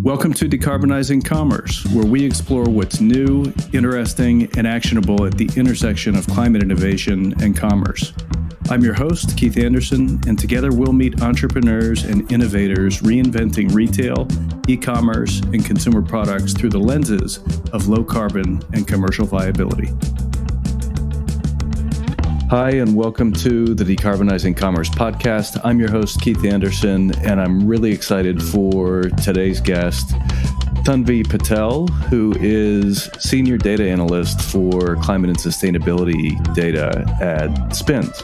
Welcome to Decarbonizing Commerce, where we explore what's new, interesting, and actionable at the intersection of climate innovation and commerce. I'm your host, Keith Anderson, and together we'll meet entrepreneurs and innovators reinventing retail, e-commerce, and consumer products through the lenses of low carbon and commercial viability. Hi, and welcome to the Decarbonizing Commerce podcast. I'm your host, Keith Anderson, and I'm really excited for today's guest, Tanvi Patel, who is Senior Data Analyst for Climate and Sustainability Data at SPINS,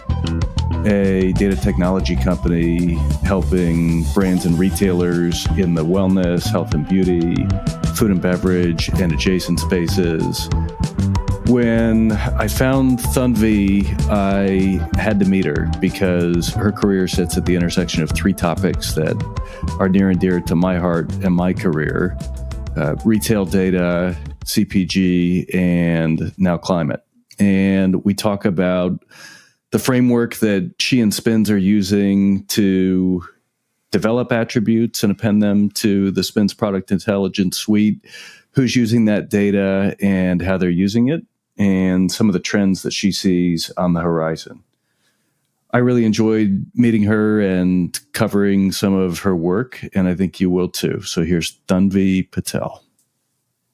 a data technology company helping brands and retailers in the wellness, health and beauty, food and beverage, and adjacent spaces. When I found Tanvi, I had to meet her because her career sits at the intersection of three topics that are near and dear to my heart and my career: retail data, CPG, and now climate. And we talk about the framework that she and SPINS are using to develop attributes and append them to the SPINS Product Intelligence Suite, who's using that data and how they're using it, and some of the trends that she sees on the horizon. I really enjoyed meeting her and covering some of her work, and I think you will too. So here's Tanvi Patel.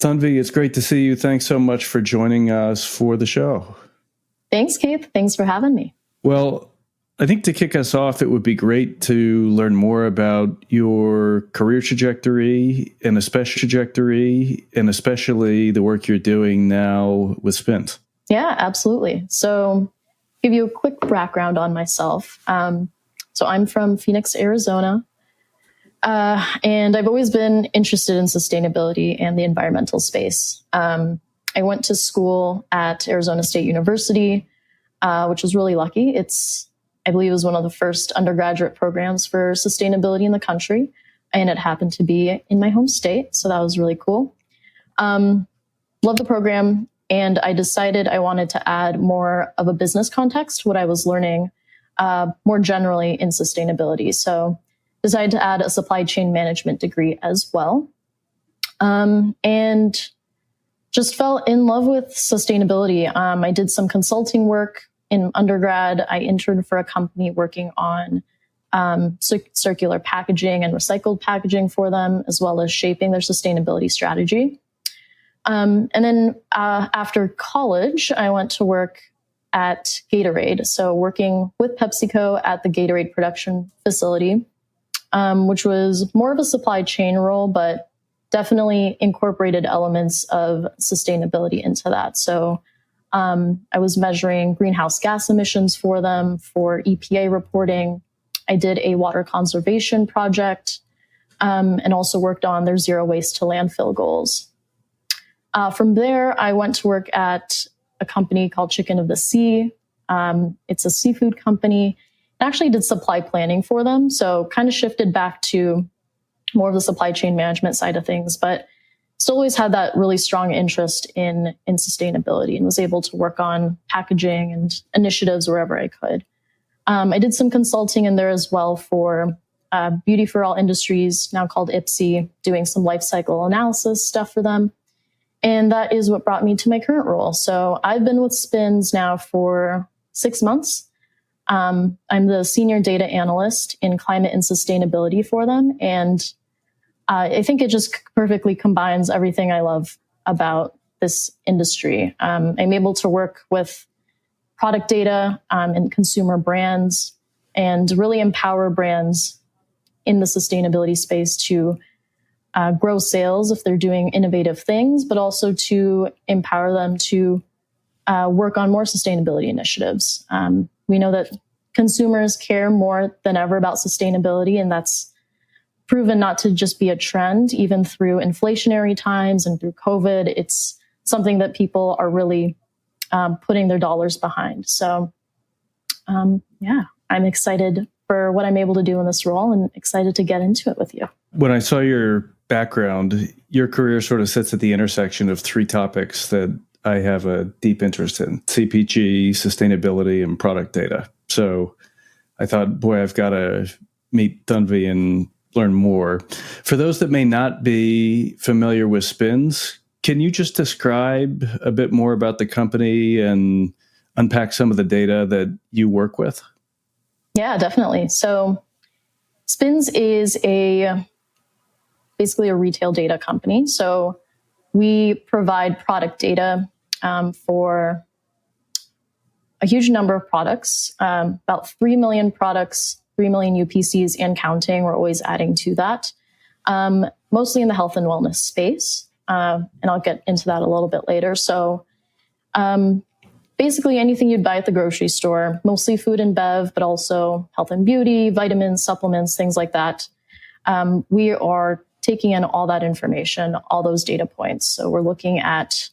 Tanvi, it's great to see you. Thanks so much for joining us for the show. Thanks, Keith. Thanks for having me. Well, I think to kick us off, it would be great to learn more about your career trajectory and especially the work you're doing now with SPINS. Yeah, absolutely. So give you a quick background on myself. So I'm from Phoenix, Arizona, and I've always been interested in sustainability and the environmental space. I went to school at Arizona State University, which was really lucky. I believe it was one of the first undergraduate programs for sustainability in the country, and it happened to be in my home state, so that was really cool. Love the program, and I decided I wanted to add more of a business context to what I was learning more generally in sustainability. So decided to add a supply chain management degree as well, and just fell in love with sustainability. I did some consulting work. In undergrad, I interned for a company working on circular packaging and recycled packaging for them, as well as shaping their sustainability strategy. And then after college, I went to work at Gatorade. So working with PepsiCo at the Gatorade production facility, which was more of a supply chain role, but definitely incorporated elements of sustainability into that. So I was measuring greenhouse gas emissions for them for EPA reporting. I did a water conservation project and also worked on their zero waste to landfill goals. From there, I went to work at a company called Chicken of the Sea. It's a seafood company. I actually did supply planning for them, so kind of shifted back to more of the supply chain management side of things, but still always had that really strong interest in sustainability and was able to work on packaging and initiatives wherever I could. I did some consulting in there as well for Beauty for All Industries, now called IPSI, doing some life cycle analysis stuff for them. And that is what brought me to my current role. So I've been with SPINS now for 6 months. I'm the Senior Data Analyst in Climate and Sustainability for them. And I think it just perfectly combines everything I love about this industry. I'm able to work with product data and consumer brands and really empower brands in the sustainability space to grow sales if they're doing innovative things, but also to empower them to work on more sustainability initiatives. We know that consumers care more than ever about sustainability, and that's proven not to just be a trend, even through inflationary times and through COVID. It's something that people are really putting their dollars behind. So, I'm excited for what I'm able to do in this role and excited to get into it with you. When I saw your background, your career sort of sits at the intersection of three topics that I have a deep interest in: CPG, sustainability, and product data. So I thought, boy, I've got to meet Tanvi and learn more. For those that may not be familiar with SPINS, can you just describe a bit more about the company and unpack some of the data that you work with? Yeah, definitely. So SPINS is basically a retail data company. So we provide product data for a huge number of products, about 3 million products, 3 million UPCs and counting. We're always adding to that, mostly in the health and wellness space. And I'll get into that a little bit later. So basically anything you'd buy at the grocery store, mostly food and bev, but also health and beauty, vitamins, supplements, things like that. We are taking in all that information, all those data points. So we're looking at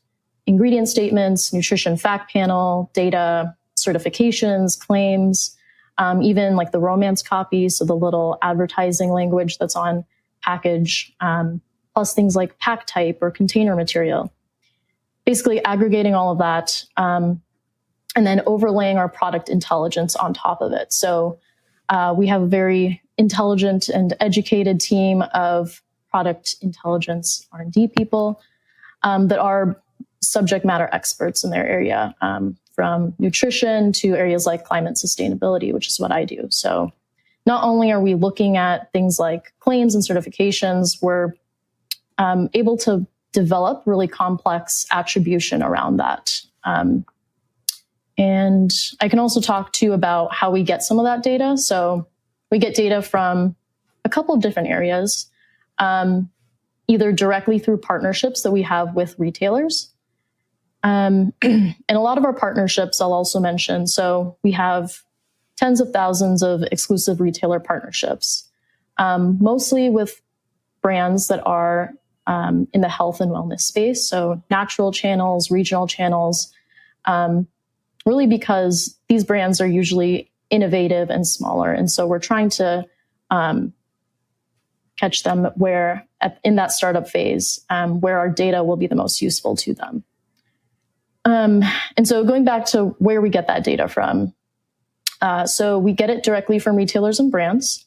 ingredient statements, nutrition fact panel, data, certifications, claims, even like the romance copy, so the little advertising language that's on package, plus things like pack type or container material. Basically aggregating all of that and then overlaying our product intelligence on top of it. So we have a very intelligent and educated team of product intelligence R&D people that are subject matter experts in their area, from nutrition to areas like climate sustainability, which is what I do. So not only are we looking at things like claims and certifications, we're able to develop really complex attribution around that. And I can also talk to you about how we get some of that data. So we get data from a couple of different areas, either directly through partnerships that we have with retailers. And a lot of our partnerships, I'll also mention. So we have tens of thousands of exclusive retailer partnerships, mostly with brands that are in the health and wellness space. So natural channels, regional channels, really because these brands are usually innovative and smaller. And so we're trying to catch them in that startup phase, where our data will be the most useful to them. And so going back to where we get that data from. So we get it directly from retailers and brands.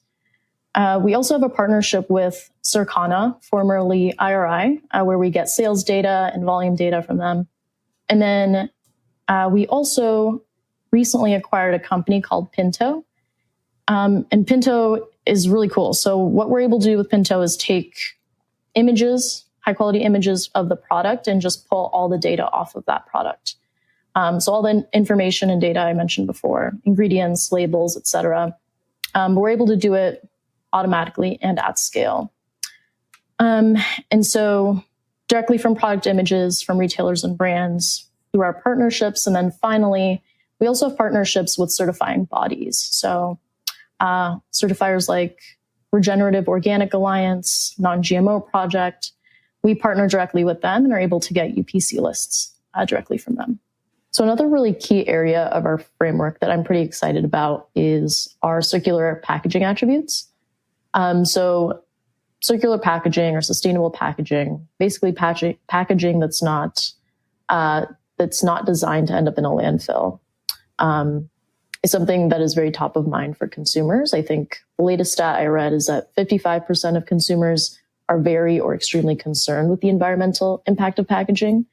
We also have a partnership with Circana, formerly IRI, where we get sales data and volume data from them. And then we also recently acquired a company called Pinto. And Pinto is really cool. So what we're able to do with Pinto is take images, high quality images of the product, and just pull all the data off of that product. So all the information and data I mentioned before, ingredients, labels, et cetera. We're able to do it automatically and at scale. And so directly from product images, from retailers and brands, through our partnerships. And then finally, we also have partnerships with certifying bodies. So certifiers like Regenerative Organic Alliance, Non-GMO Project, we partner directly with them and are able to get UPC lists directly from them. So another really key area of our framework that I'm pretty excited about is our circular packaging attributes. So circular packaging or sustainable packaging, basically packaging that's not designed to end up in a landfill, is something that is very top of mind for consumers. I think the latest stat I read is that 55% of consumers are very or extremely concerned with the environmental impact of packaging.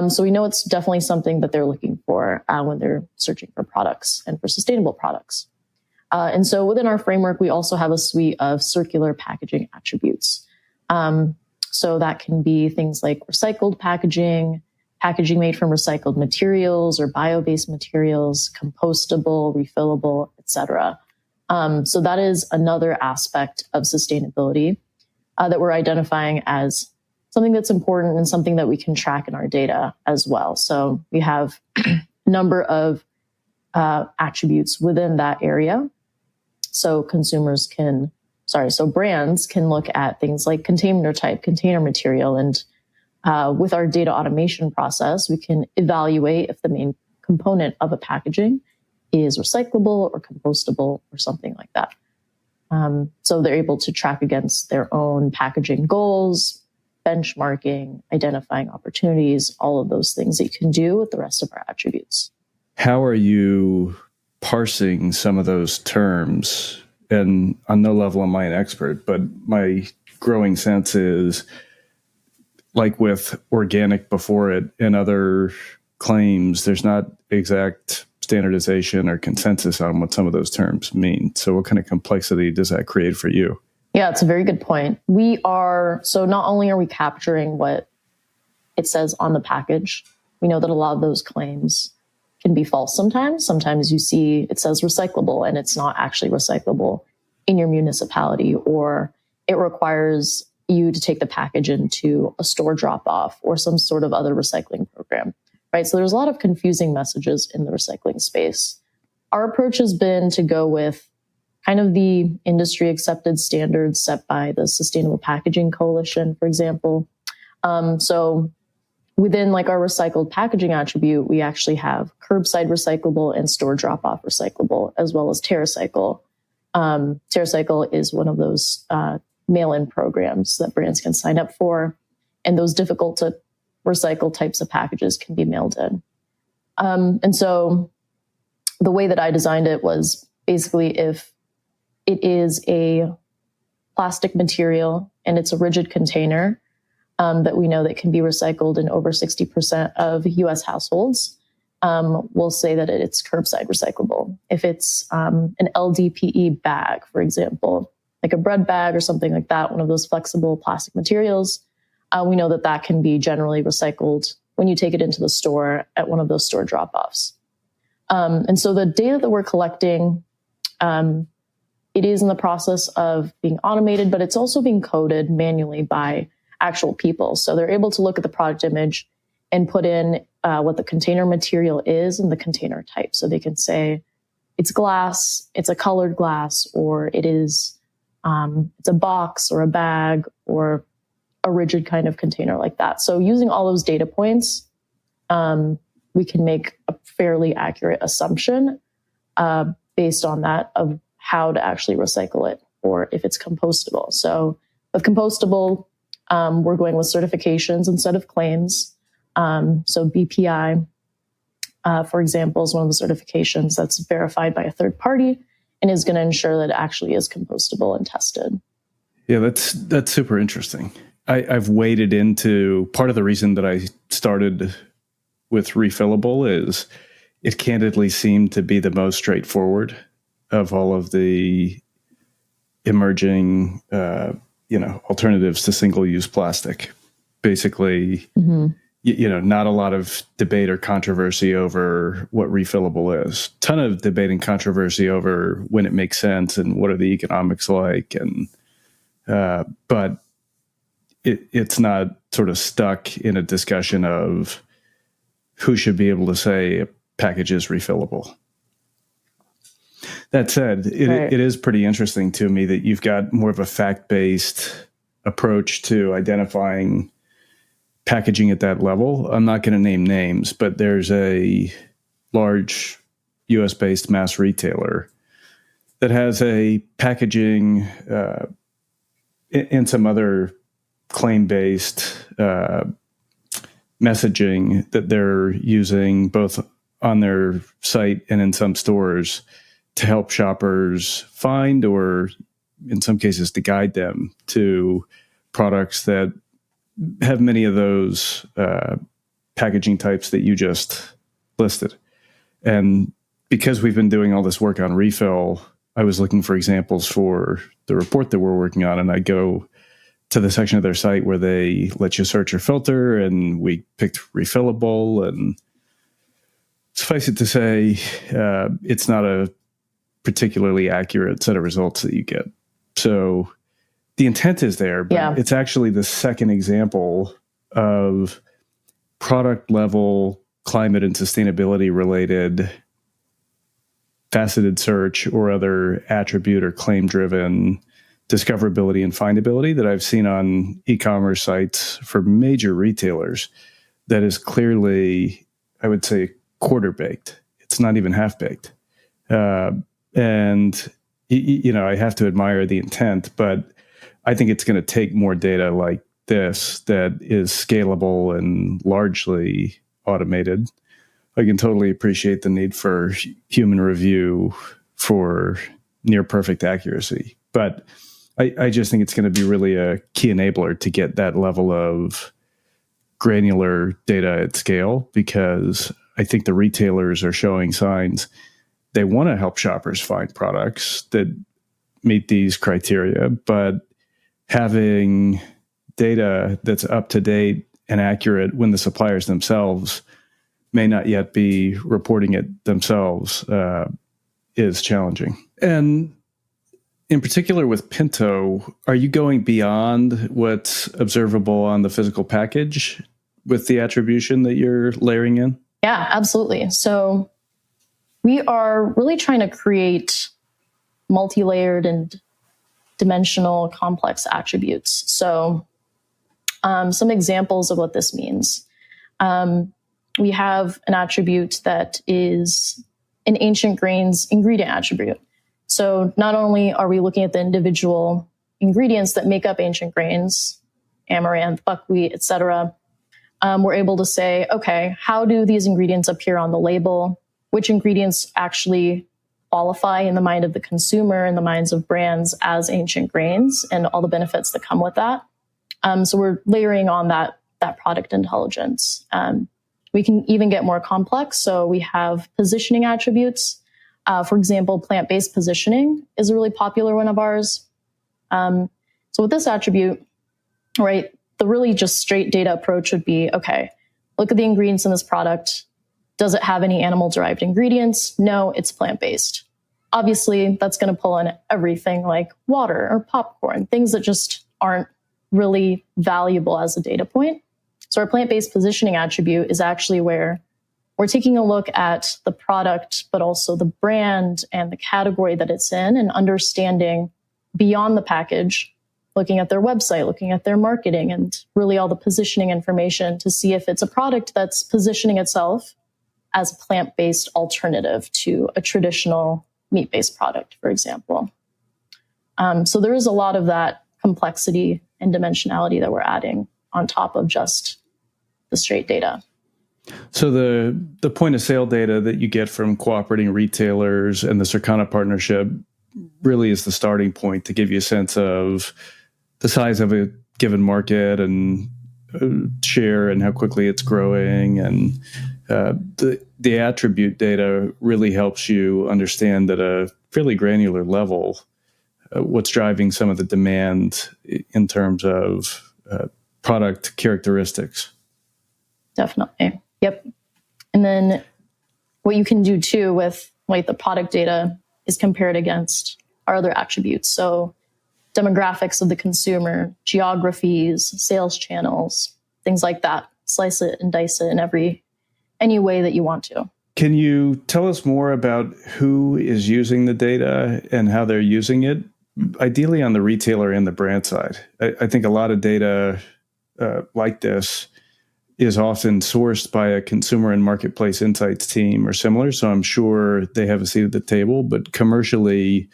So we know it's definitely something that they're looking for when they're searching for products and for sustainable products. And so within our framework, we also have a suite of circular packaging attributes. So that can be things like recycled packaging, packaging made from recycled materials or bio-based materials, compostable, refillable, etc. So that is another aspect of sustainability that we're identifying as something that's important and something that we can track in our data as well. So we have a number of attributes within that area. So brands can look at things like container type, container material, and with our data automation process, we can evaluate if the main component of a packaging is recyclable or compostable or something like that. So they're able to track against their own packaging goals, benchmarking, identifying opportunities, all of those things that you can do with the rest of our attributes. How are you parsing some of those terms and on no level am I an expert, but my growing sense is, like with organic before it and other claims, there's not exact standardization or consensus on what some of those terms mean. So what kind of complexity does that create for you? Yeah, it's a very good point. So not only are we capturing what it says on the package, we know that a lot of those claims can be false sometimes. Sometimes you see it says recyclable and it's not actually recyclable in your municipality, or it requires you to take the package into a store drop-off or some sort of other recycling program, right? So there's a lot of confusing messages in the recycling space. Our approach has been to go with kind of the industry accepted standards set by the Sustainable Packaging Coalition, for example. So within like our recycled packaging attribute, we actually have curbside recyclable and store drop-off recyclable, as well as TerraCycle. TerraCycle is one of those mail-in programs that brands can sign up for, and those difficult to recycle types of packages can be mailed in. And so the way that I designed it was basically, if it is a plastic material and it's a rigid container that we know that can be recycled in over 60% of US households, we'll say that it's curbside recyclable. If it's an LDPE bag, for example, like a bread bag or something like that, one of those flexible plastic materials, we know that that can be generally recycled when you take it into the store at one of those store drop-offs. And so the data that we're collecting, it is in the process of being automated, but it's also being coded manually by actual people. So they're able to look at the product image and put in what the container material is and the container type. So they can say it's glass, it's a colored glass, or it's a box or a bag or a rigid kind of container like that. So using all those data points, we can make a fairly accurate assumption based on that of how to actually recycle it, or if it's compostable. So with compostable, we're going with certifications instead of claims. So BPI, for example, is one of the certifications that's verified by a third party and is going to ensure that it actually is compostable and tested. Yeah, that's super interesting. I've waded into part of the reason that I started with refillable is it candidly seemed to be the most straightforward of all of the emerging, alternatives to single-use plastic. Basically, not a lot of debate or controversy over what refillable is. Ton of debate and controversy over when it makes sense and what are the economics like, and but it's not sort of stuck in a discussion of who should be able to say a package is refillable. That said, it is pretty interesting to me that you've got more of a fact-based approach to identifying packaging at that level. I'm not going to name names, but there's a large US-based mass retailer that has a packaging and some other claim-based messaging that they're using both on their site and in some stores to help shoppers find, or in some cases to guide them to products that have many of those packaging types that you just listed. And because we've been doing all this work on refill, I was looking for examples for the report that we're working on, and I go to the section of their site where they let you search or filter, and we picked refillable, and suffice it to say, it's not a particularly accurate set of results that you get. So the intent is there, but it's actually the second example of product level climate and sustainability related faceted search or other attribute or claim driven discoverability and findability that I've seen on e-commerce sites for major retailers that is clearly, I would say, quarter baked. It's not even half baked. And, I have to admire the intent, but I think it's going to take more data like this that is scalable and largely automated. I can totally appreciate the need for human review for near perfect accuracy. But I just think it's going to be really a key enabler to get that level of granular data at scale, because I think the retailers are showing signs they want to help shoppers find products that meet these criteria, but having data that's up to date and accurate when the suppliers themselves may not yet be reporting it themselves is challenging. And in particular with Pinto, are you going beyond what's observable on the physical package with the attribution that you're layering in? Yeah, absolutely. So we are really trying to create multi-layered and dimensional complex attributes. So some examples of what this means. We have an attribute that is an ancient grains ingredient attribute. So not only are we looking at the individual ingredients that make up ancient grains, amaranth, buckwheat, etc., we're able to say, okay, how do these ingredients appear on the label? Which ingredients actually qualify in the mind of the consumer, in the minds of brands as ancient grains, and all the benefits that come with that. So we're layering on that product intelligence. We can even get more complex. So we have positioning attributes. For example, plant-based positioning is a really popular one of ours. So with this attribute, right, the really just straight data approach would be, okay, look at the ingredients in this product. Does it have any animal-derived ingredients? No, it's plant-based. Obviously, that's going to pull in everything like water or popcorn, things that just aren't really valuable as a data point. So our plant-based positioning attribute is actually where we're taking a look at the product, but also the brand and the category that it's in, and understanding beyond the package, looking at their website, looking at their marketing, and really all the positioning information to see if it's a product that's positioning itself as a plant-based alternative to a traditional meat-based product, for example. So there is a lot of that complexity and dimensionality that we're adding on top of just the straight data. So the point of sale data that you get from cooperating retailers and the Circana partnership really is the starting point to give you a sense of the size of a given market and share and how quickly it's growing. And the attribute data really helps you understand at a fairly granular level what's driving some of the demand in terms of product characteristics. Definitely. Yep. And then what you can do too with like the product data is compare it against our other attributes. So demographics of the consumer, geographies, sales channels, things like that. Slice it and dice it in any way that you want to. Can you tell us more about who is using the data and how they're using it? Ideally on the retailer and the brand side. I think a lot of data like this is often sourced by a consumer and marketplace insights team or similar. So I'm sure they have a seat at the table, but commercially,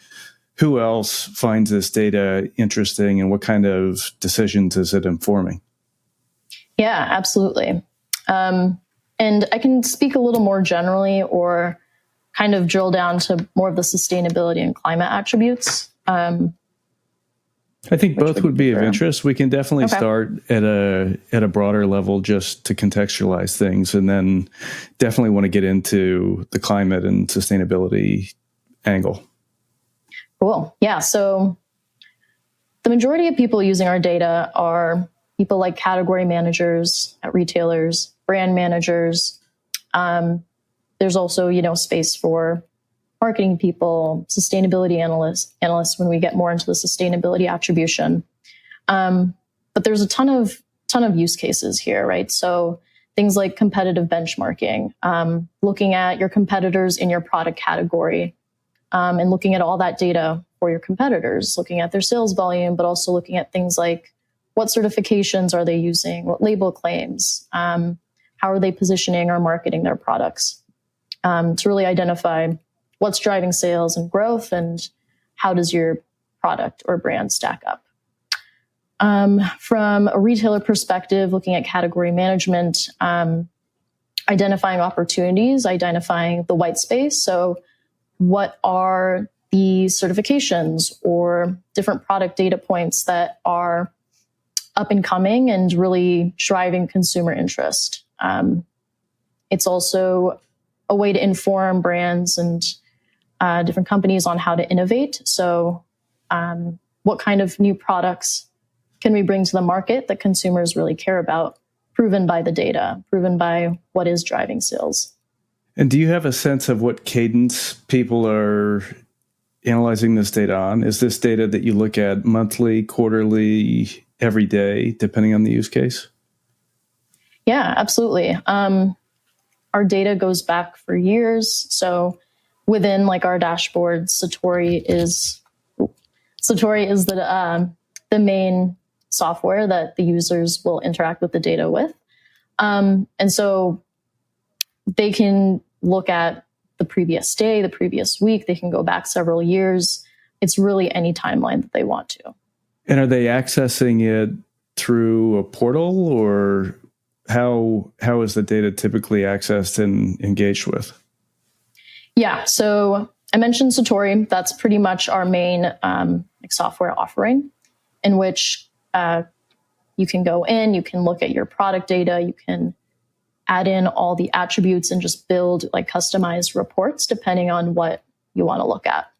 who else finds this data interesting and what kind of decisions is it informing? Yeah, absolutely. And I can speak a little more generally or kind of drill down to more of the sustainability and climate attributes. I think both would be of interest. We can definitely start at a broader level just to contextualize things, and then definitely want to get into the climate and sustainability angle. Cool. Yeah. So the majority of people using our data are people like category managers at retailers, brand managers. There's also, space for marketing people, sustainability analysts when we get more into the sustainability attribution. But there's a ton of use cases here, right? So things like competitive benchmarking, looking at your competitors in your product category, and looking at all that data for your competitors, looking at their sales volume, but also looking at things like what certifications are they using, what label claims, how are they positioning or marketing their products, to really identify what's driving sales and growth, and how does your product or brand stack up. From a retailer perspective, looking at category management, identifying opportunities, identifying the white space. So what are the certifications or different product data points that are up and coming and really driving consumer interest. It's also a way to inform brands and different companies on how to innovate. So what kind of new products can we bring to the market that consumers really care about, proven by the data, proven by what is driving sales. And do you have a sense of what cadence people are analyzing this data on? Is this data that you look at monthly, quarterly, every day, depending on the use case? Yeah, absolutely. Our data goes back for years. So within like our dashboard, Satori is the main software that the users will interact with the data with. And so they can look at the previous day, the previous week. They can go back several years. It's really any timeline that they want to. And are they accessing it through a portal, or how is the data typically accessed and engaged with? Yeah, so I mentioned Satori. That's pretty much our main software offering, in which you can go in, you can look at your product data, you can add in all the attributes and just build like customized reports depending on what you want to look at.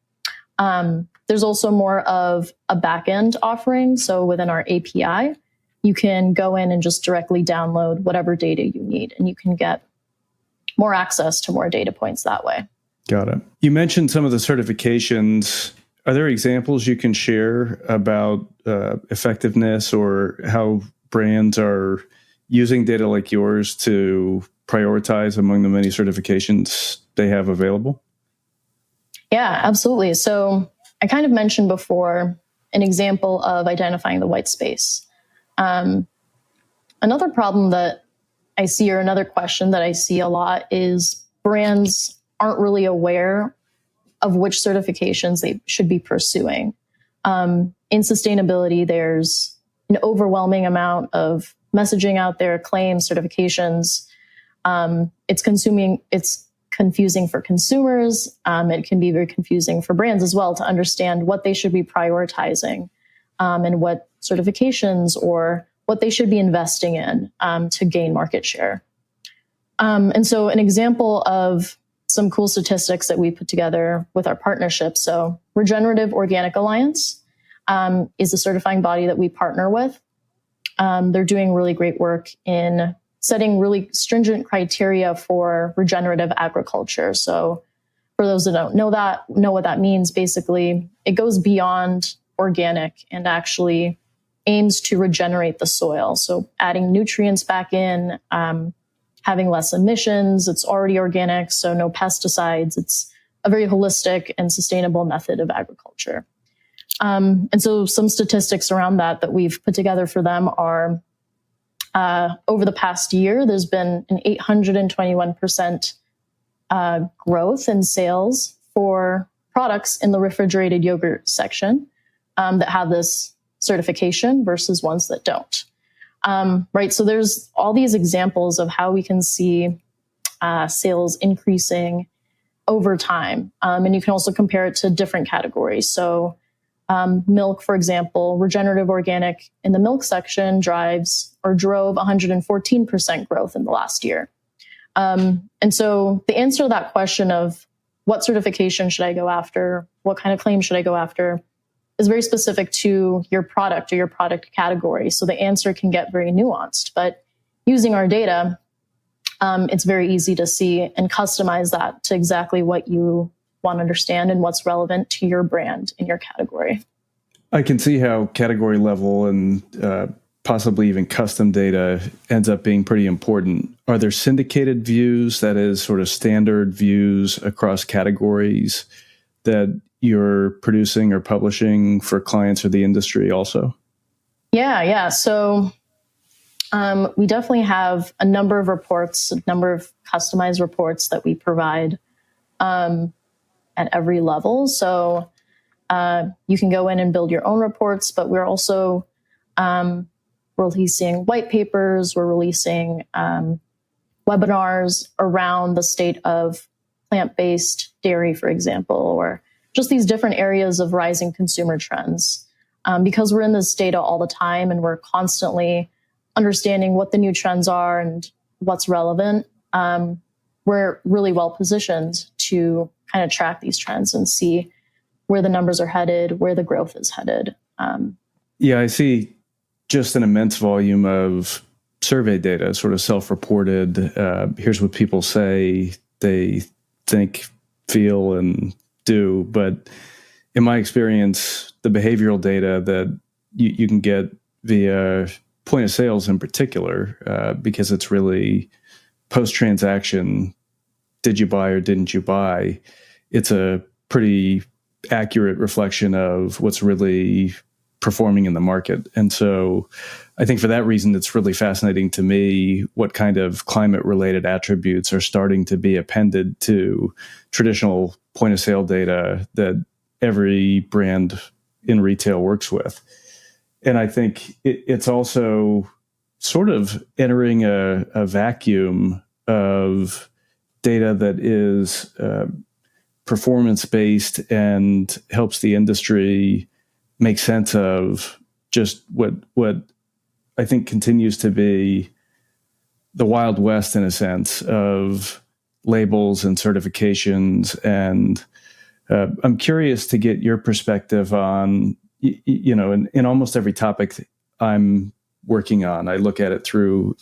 There's also more of a backend offering. So within our API, you can go in and just directly download whatever data you need, and you can get more access to more data points that way. Got it. You mentioned some of the certifications. Are there examples you can share about effectiveness or how brands are using data like yours to prioritize among the many certifications they have available? Yeah, absolutely. So I kind of mentioned before an example of identifying the white space. Another problem that I see, or another question that I see a lot, is brands aren't really aware of which certifications they should be pursuing. In sustainability, there's an overwhelming amount of messaging out there, claims, certifications. It's confusing for consumers. It can be very confusing for brands as well to understand what they should be prioritizing and what certifications or what they should be investing in to gain market share. And so an example of some cool statistics that we put together with our partnership. So Regenerative Organic Alliance is a certifying body that we partner with. They're doing really great work in setting really stringent criteria for regenerative agriculture. So for those that don't know what that means, basically, it goes beyond organic and actually aims to regenerate the soil. So adding nutrients back in, having less emissions. It's already organic, so no pesticides. It's a very holistic and sustainable method of agriculture. And so some statistics around that we've put together for them are, over the past year, there's been an 821% growth in sales for products in the refrigerated yogurt section that have this certification versus ones that don't. Right. So there's all these examples of how we can see sales increasing over time. And you can also compare it to different categories. So milk, for example, regenerative organic in the milk section drove 114% growth in the last year. And so the answer to that question of what certification should I go after, what kind of claim should I go after, is very specific to your product or your product category. So the answer can get very nuanced. But using our data, it's very easy to see and customize that to exactly what you want to understand and what's relevant to your brand in your category. I can see how category level and possibly even custom data ends up being pretty important. Are there syndicated views, that is sort of standard views across categories, that you're producing or publishing for clients or the industry also? Yeah. So we definitely have a number of reports, a number of customized reports that we provide at every level. So you can go in and build your own reports, but we're also releasing white papers. We're releasing webinars around the state of plant-based dairy, for example, or just these different areas of rising consumer trends. Because we're in this data all the time and we're constantly understanding what the new trends are and what's relevant, we're really well positioned to kind of track these trends and see where the numbers are headed, where the growth is headed. Yeah, I see just an immense volume of survey data, sort of self-reported. Here's what people say they think, feel, and do. But in my experience, the behavioral data that you can get via point of sales in particular, because it's really post-transaction, did you buy or didn't you buy? It's a pretty accurate reflection of what's really performing in the market. And so I think for that reason, it's really fascinating to me what kind of climate-related attributes are starting to be appended to traditional point of sale data that every brand in retail works with. And I think it's also sort of entering a vacuum of data that is performance-based and helps the industry make sense of just what I think continues to be the Wild West in a sense of labels and certifications. And I'm curious to get your perspective on, in almost every topic I'm working on, I look at it through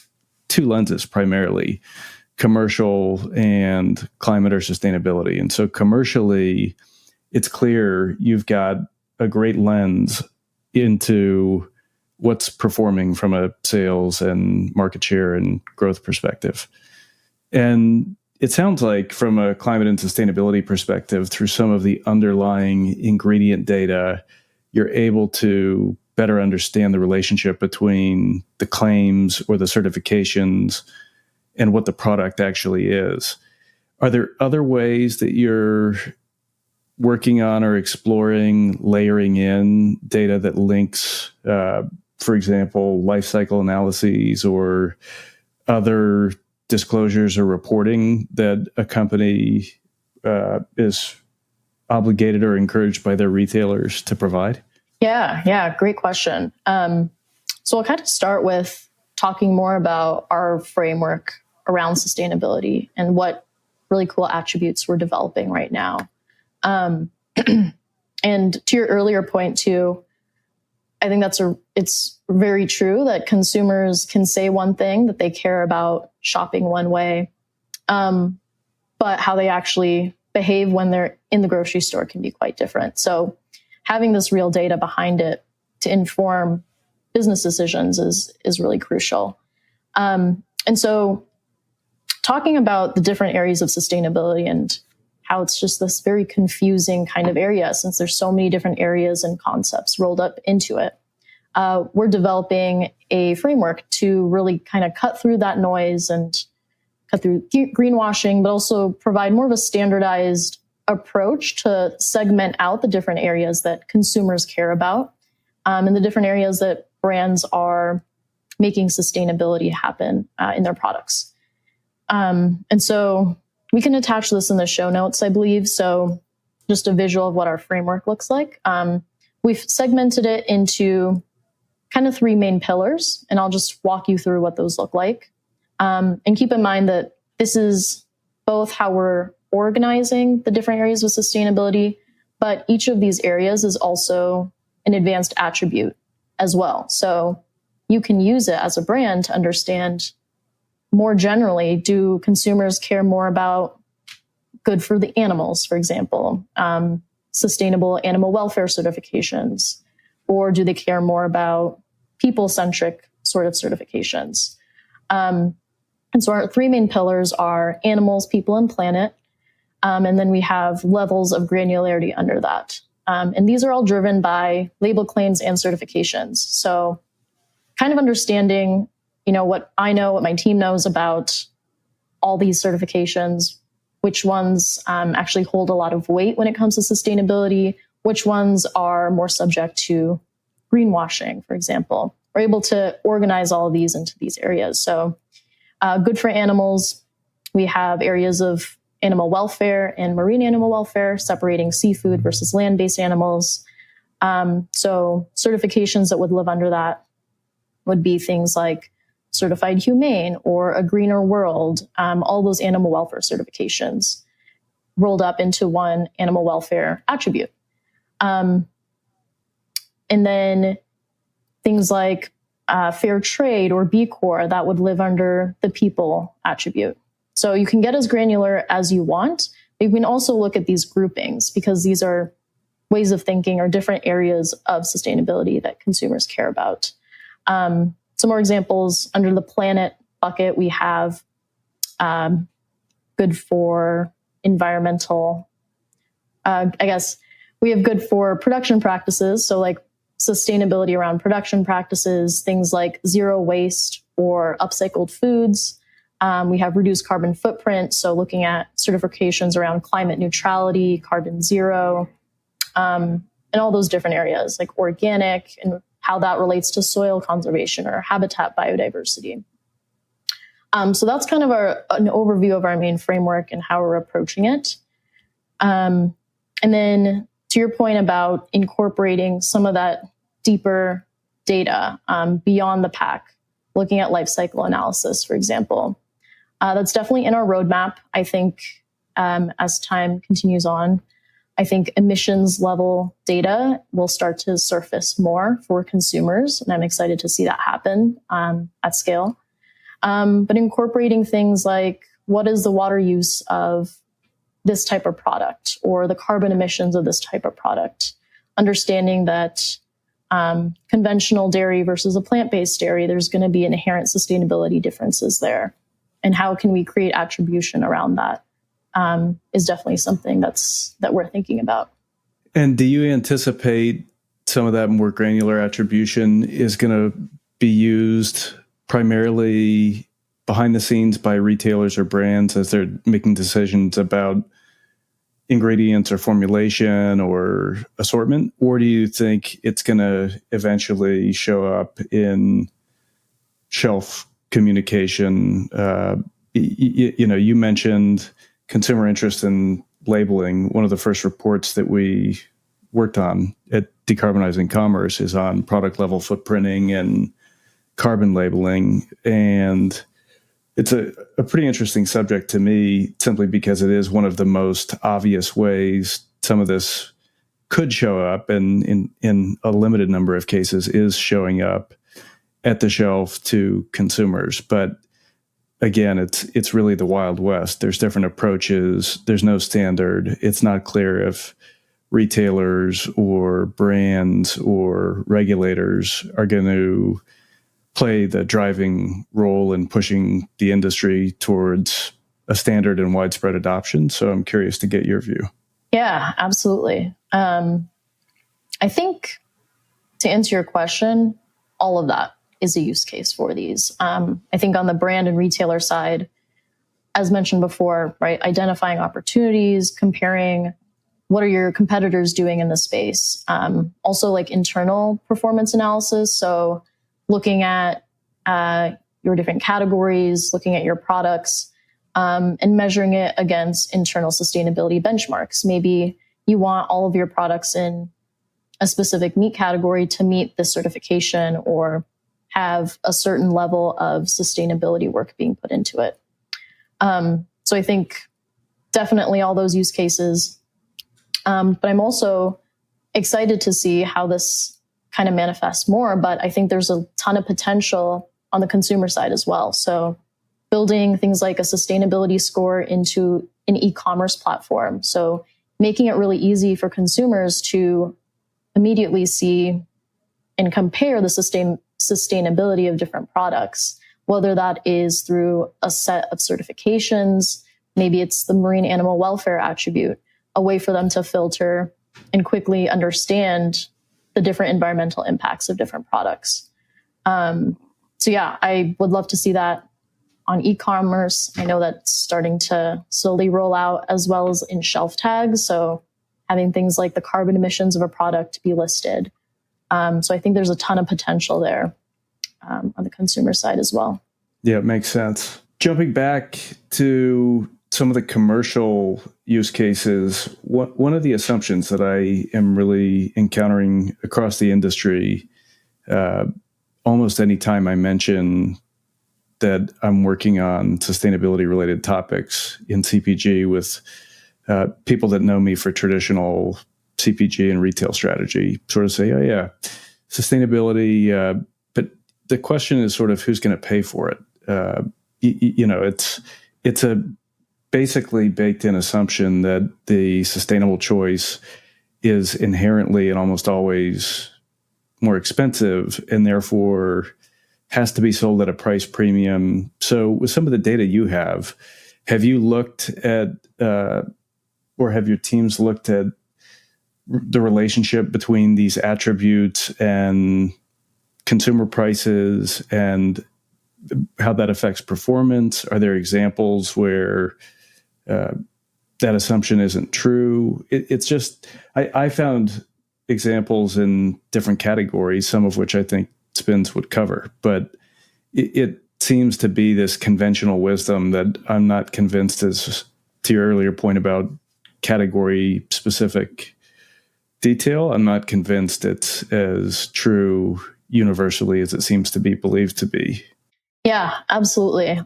two lenses primarily, commercial and climate or sustainability. And so commercially, it's clear you've got a great lens into what's performing from a sales and market share and growth perspective. And it sounds like from a climate and sustainability perspective, through some of the underlying ingredient data, you're able to better understand the relationship between the claims or the certifications and what the product actually is. Are there other ways that you're working on or exploring layering in data that links, for example, life cycle analyses or other disclosures or reporting that a company is obligated or encouraged by their retailers to provide? Yeah, great question. So I'll kind of start with talking more about our framework around sustainability and what really cool attributes we're developing right now. And to your earlier point too, I think it's very true that consumers can say one thing, that they care about shopping one way, but how they actually behave when they're in the grocery store can be quite different. So having this real data behind it to inform business decisions is really crucial. And so talking about the different areas of sustainability and how it's just this very confusing kind of area, since there's so many different areas and concepts rolled up into it. We're developing a framework to really kind of cut through that noise and cut through greenwashing, but also provide more of a standardized approach to segment out the different areas that consumers care about, and the different areas that brands are making sustainability happen in their products. And so we can attach this in the show notes, I believe. So just a visual of what our framework looks like. We've segmented it into kind of three main pillars, and I'll just walk you through what those look like. And keep in mind that this is both how we're organizing the different areas of sustainability, but each of these areas is also an advanced attribute as well. So you can use it as a brand to understand more generally, do consumers care more about good for the animals, for example, sustainable animal welfare certifications, or do they care more about people-centric sort of certifications? And so our three main pillars are animals, people, and planet. And then we have levels of granularity under that. And these are all driven by label claims and certifications. So kind of understanding, what I know, what my team knows about all these certifications, which ones actually hold a lot of weight when it comes to sustainability, which ones are more subject to greenwashing, for example. We're able to organize all of these into these areas. So good for animals, we have areas of animal welfare and marine animal welfare, separating seafood versus land-based animals. So certifications that would live under that would be things like certified humane or a greener world, all those animal welfare certifications rolled up into one animal welfare attribute. And then things like fair trade or B Corp that would live under the people attribute. So you can get as granular as you want, but you can also look at these groupings because these are ways of thinking or different areas of sustainability that consumers care about. Some more examples under the planet bucket, we have good for environmental, I guess we have good for production practices. So like sustainability around production practices, things like zero waste or upcycled foods. We have reduced carbon footprint. So looking at certifications around climate neutrality, carbon zero, and all those different areas like organic and how that relates to soil conservation or habitat biodiversity. So that's kind of an overview of our main framework and how we're approaching it. And then to your point about incorporating some of that deeper data beyond the pack, looking at life cycle analysis, for example, that's definitely in our roadmap. I think as time continues on, I think emissions level data will start to surface more for consumers, and I'm excited to see that happen at scale. But incorporating things like what is the water use of this type of product or the carbon emissions of this type of product, understanding that conventional dairy versus a plant-based dairy, there's going to be inherent sustainability differences there. And how can we create attribution around that is definitely something that we're thinking about. And do you anticipate some of that more granular attribution is going to be used primarily behind the scenes by retailers or brands as they're making decisions about ingredients or formulation or assortment? Or do you think it's going to eventually show up in shelf communication? You mentioned consumer interest in labeling. One of the first reports that we worked on at Decarbonizing Commerce is on product level footprinting and carbon labeling. And it's a pretty interesting subject to me, simply because it is one of the most obvious ways some of this could show up, and in a limited number of cases is showing up at the shelf to consumers. But again, it's really the Wild West. There's different approaches. There's no standard. It's not clear if retailers or brands or regulators are going to play the driving role in pushing the industry towards a standard and widespread adoption. So I'm curious to get your view. Yeah, absolutely. I think to answer your question, all of that is a use case for these. I think on the brand and retailer side, as mentioned before, right, identifying opportunities, comparing what are your competitors doing in the space. Also like internal performance analysis. So looking at your different categories, looking at your products, and measuring it against internal sustainability benchmarks. Maybe you want all of your products in a specific meat category to meet the certification or have a certain level of sustainability work being put into it. So I think definitely all those use cases. But I'm also excited to see how this kind of manifests more. But I think there's a ton of potential on the consumer side as well. So building things like a sustainability score into an e-commerce platform. So making it really easy for consumers to immediately see and compare the sustainability of different products, whether that is through a set of certifications, maybe it's the marine animal welfare attribute, a way for them to filter and quickly understand the different environmental impacts of different products. So yeah, I would love to see that on e-commerce. I know that's starting to slowly roll out, as well as in shelf tags. So having things like the carbon emissions of a product be listed. So I think there's a ton of potential there on the consumer side as well. Yeah, it makes sense. Jumping back to some of the commercial use cases, one of the assumptions that I am really encountering across the industry, almost any time I mention that I'm working on sustainability related topics in CPG with people that know me for traditional CPG and retail strategy, sort of say, oh yeah, sustainability. But the question is sort of who's going to pay for it. It's a basically baked in assumption that the sustainable choice is inherently and almost always more expensive and therefore has to be sold at a price premium. So with some of the data you have you looked at, or have your teams looked at the relationship between these attributes and consumer prices and how that affects performance? Are there examples where that assumption isn't true? It's just, I found examples in different categories, some of which I think SPINS would cover, but it seems to be this conventional wisdom that I'm not convinced is, to your earlier point about category specific detail, I'm not convinced it's as true universally as it seems to be believed to be. Yeah, absolutely.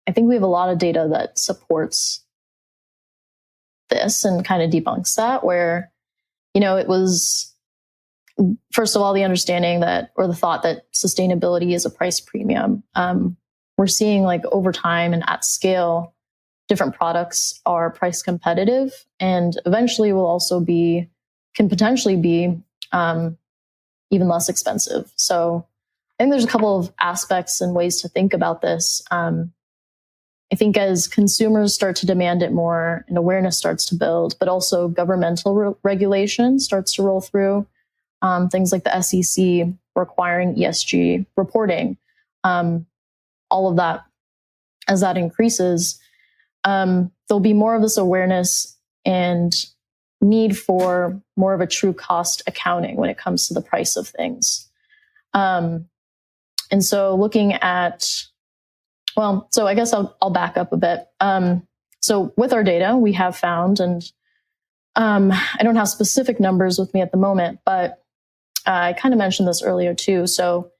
I think we have a lot of data that supports this and kind of debunks that, where, it was, first of all, the understanding that, or the thought that sustainability is a price premium. We're seeing like over time and at scale, different products are price competitive and eventually will also can potentially be even less expensive. So I think there's a couple of aspects and ways to think about this. I think as consumers start to demand it more and awareness starts to build, but also governmental regulation starts to roll through, things like the SEC requiring ESG reporting, all of that, as that increases, there'll be more of this awareness and need for more of a true cost accounting when it comes to the price of things. And so looking at, so I guess I'll back up a bit. So with our data, we have found, and I don't have specific numbers with me at the moment, but I kind of mentioned this earlier too. So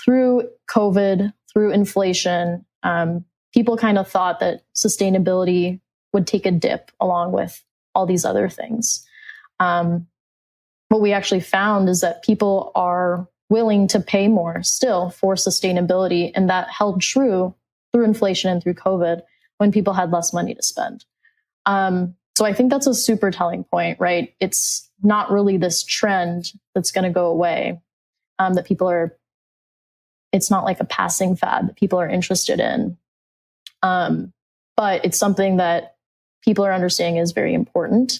through COVID, through inflation, people kind of thought that sustainability would take a dip along with all these other things. What we actually found is that people are willing to pay more still for sustainability, and that held true through inflation and through COVID when people had less money to spend. So I think that's a super telling point, right? It's not really this trend that's going to go away, that it's not like a passing fad that people are interested in. But it's something that people are understanding is very important,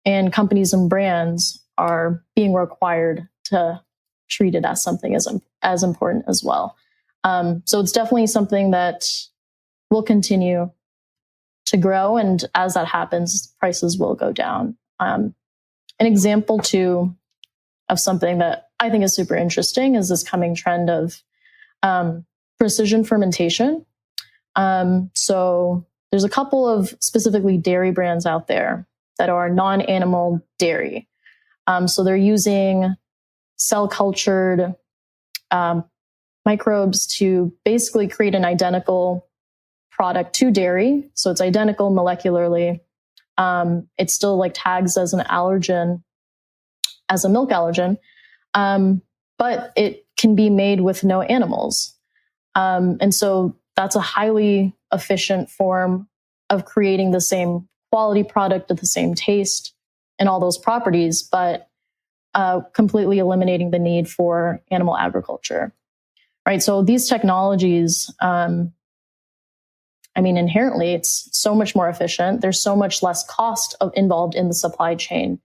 and companies and brands are being required to treat it as something as important as well. So it's definitely something that will continue to grow, and as that happens, prices will go down. An example too of something that I think is super interesting is this coming trend of precision fermentation. So there's a couple of specifically dairy brands out there that are non-animal dairy. So they're using cell cultured microbes to basically create an identical product to dairy. So it's identical molecularly. It still like tags as an allergen, as a milk allergen, but it can be made with no animals. And so that's a highly efficient form of creating the same quality product with the same taste and all those properties, but completely eliminating the need for animal agriculture, right? So these technologies, inherently, it's so much more efficient. There's so much less cost involved in the supply chain.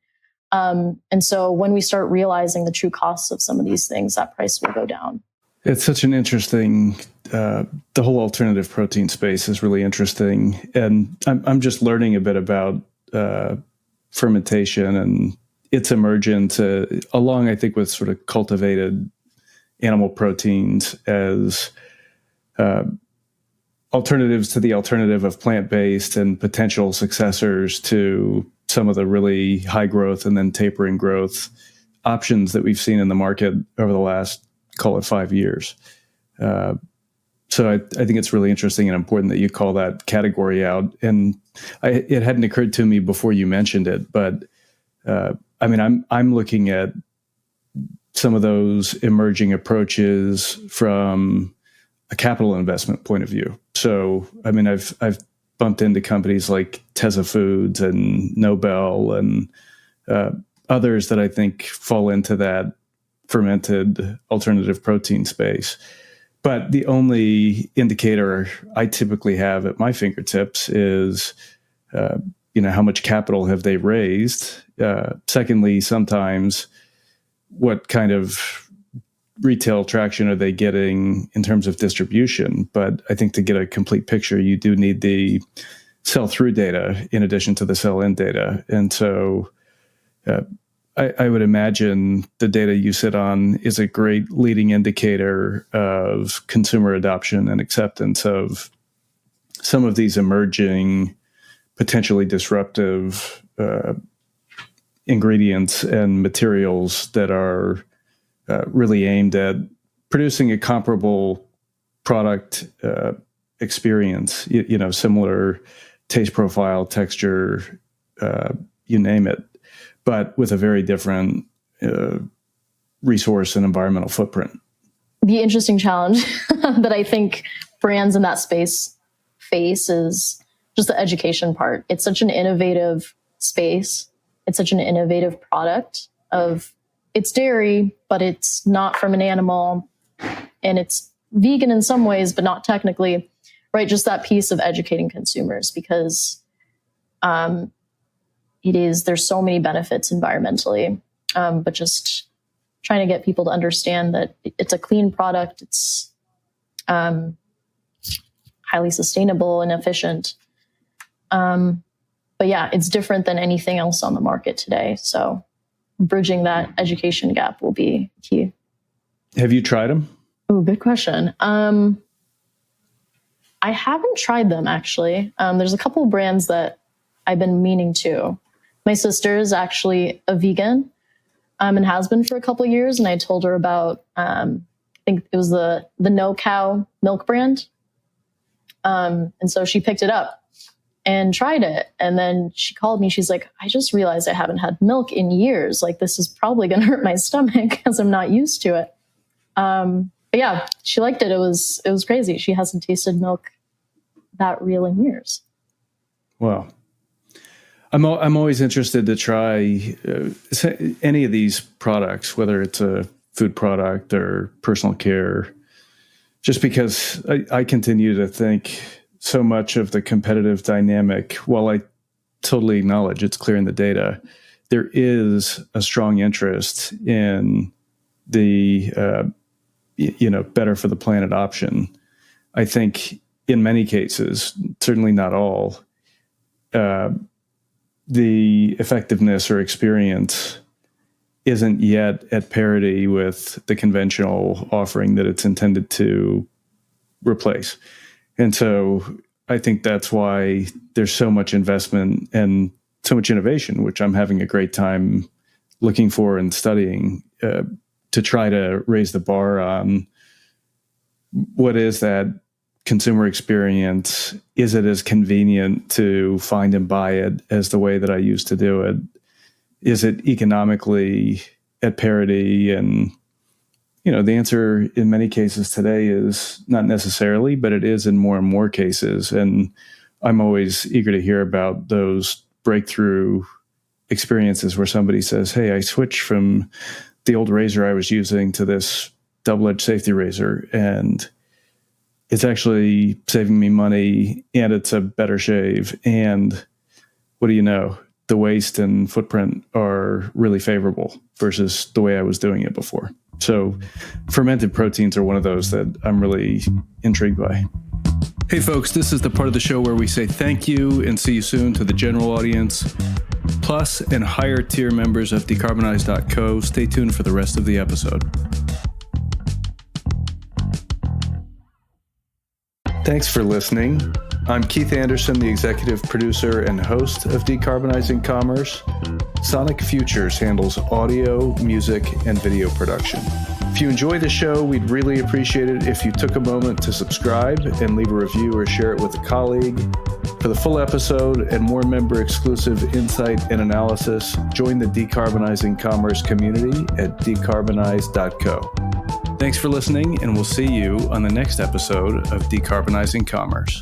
And so when we start realizing the true costs of some of these things, that price will go down. It's such an interesting, the whole alternative protein space is really interesting. And I'm just learning a bit about fermentation and its emergence along, I think, with sort of cultivated animal proteins as alternatives to the alternative of plant-based and potential successors to some of the really high growth and then tapering growth options that we've seen in the market over the last, call it 5 years. So I think it's really interesting and important that you call that category out. And it hadn't occurred to me before you mentioned it, but I'm looking at some of those emerging approaches from a capital investment point of view. So, I've bumped into companies like Teza Foods and Nobel and others that I think fall into that fermented alternative protein space. But the only indicator I typically have at my fingertips is, how much capital have they raised? Secondly, sometimes what kind of retail traction are they getting in terms of distribution? But I think to get a complete picture, you do need the sell-through data in addition to the sell-in data. And so I would imagine the data you sit on is a great leading indicator of consumer adoption and acceptance of some of these emerging, potentially disruptive ingredients and materials that are really aimed at producing a comparable product experience, similar taste profile, texture, you name it, but with a very different resource and environmental footprint. The interesting challenge that I think brands in that space face is just the education part. It's such an innovative space. It's such an innovative product it's dairy, but it's not from an animal, and it's vegan in some ways, but not technically, right? Just that piece of educating consumers, because there's so many benefits environmentally, but just trying to get people to understand that it's a clean product. It's highly sustainable and efficient. But yeah, it's different than anything else on the market today. So bridging that education gap will be key. Have you tried them? Oh, good question. I haven't tried them, actually. There's a couple of brands that I've been meaning to. My sister is actually a vegan and has been for a couple of years. And I told her about, I think it was the No Cow milk brand. And so she picked it up and tried it. And then she called me. She's like, I just realized I haven't had milk in years. Like, this is probably going to hurt my stomach because I'm not used to it. But yeah, she liked it. It was crazy. She hasn't tasted milk that real in years. Wow. I'm always interested to try any of these products, whether it's a food product or personal care, just because I continue to think so much of the competitive dynamic, while I totally acknowledge it's clear in the data, there is a strong interest in the better for the planet option. I think in many cases, certainly not all, the effectiveness or experience isn't yet at parity with the conventional offering that it's intended to replace. And so I think that's why there's so much investment and so much innovation, which I'm having a great time looking for and studying to try to raise the bar on what is that consumer experience. Is it as convenient to find and buy it as the way that I used to do it? Is it economically at parity? And, the answer in many cases today is not necessarily, but it is in more and more cases. And I'm always eager to hear about those breakthrough experiences where somebody says, hey, I switched from the old razor I was using to this double-edged safety razor, and it's actually saving me money, and it's a better shave. And what do you know? The waste and footprint are really favorable versus the way I was doing it before. So fermented proteins are one of those that I'm really intrigued by. Hey folks, this is the part of the show where we say thank you and see you soon to the general audience, plus and higher tier members of Decarbonize.co. Stay tuned for the rest of the episode. Thanks for listening. I'm Keith Anderson, the executive producer and host of Decarbonizing Commerce. Sonic Futures handles audio, music, and video production. If you enjoy the show, we'd really appreciate it if you took a moment to subscribe and leave a review or share it with a colleague. For the full episode and more member-exclusive insight and analysis, join the Decarbonizing Commerce community at decarbonize.co. Thanks for listening, and we'll see you on the next episode of Decarbonizing Commerce.